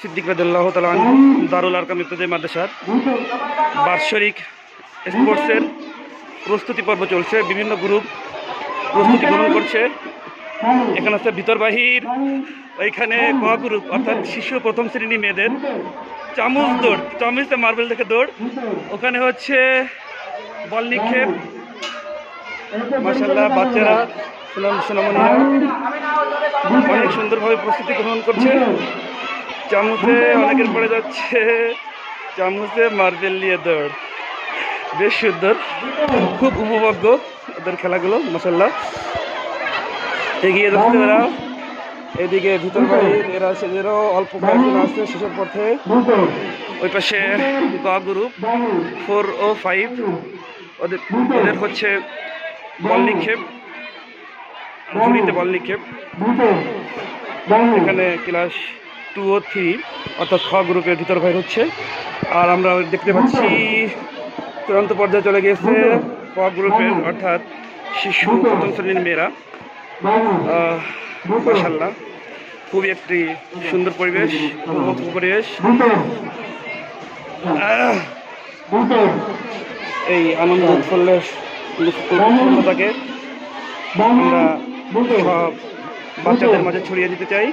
সিদ্দিক রাদিয়াল্লাহু তাআলা আনহু দারুল আরকাম ইবতেদায়ী মাদ্রাসার বাৎসরিক স্পোর্টসের প্রস্তুতি পর্ব চলছে। বিভিন্ন গ্রুপ প্রস্তুতি গ্রহণ করছে। এখানে আছে ভিতর বাহির, ওইখানে ক গ্রুপ অর্থাৎ শিশু প্রথম শ্রেণী মেয়েদের চামচ দৌড়, চামচে মার্বেল থেকে দৌড়, ওখানে হচ্ছে বল নিক্ষেপ। মাশাআল্লাহ বাচ্চারা সোনামণিরা অনেক সুন্দরভাবে প্রস্তুতি গ্রহণ করছে। চামচে অনেকের পড়ে যাচ্ছে, চামচে মার্বেল নিয়ে দৌড়, বেশ সুন্দর, খুব উপভোগ্য ওদের খেলাগুলো। মাশাআল্লাহ এগিয়ে যাচ্ছে ওরা। এদিকে ভিতর বাহির এরা সেদেরও অল্প কয়েকজন আসছে শেষের পথে। ওই পাশে গ গ্রুপ 4 ও 5 ওদের হচ্ছে বল নিক্ষেপ, ঝুড়িতে বল নিক্ষেপ। এখানে ক্লাস 2 ও 3 অর্থাৎ খ গ্রুপের ভিতর বাইর হচ্ছে। আর আমরা দেখতে পাচ্ছি চূড়ান্ত পর্যায়ে চলে গিয়েছে ক গ্রুপের অর্থাৎ শিশু প্রথম শ্রেণীর মেয়েরা। মাশাআল্লাহ খুবই একটি সুন্দর পরিবেশ, পরিবেশ। এই আনন্দ উৎফুল্লতাকে আমরা সব বাচ্চাদের মাঝে ছড়িয়ে দিতে চাই।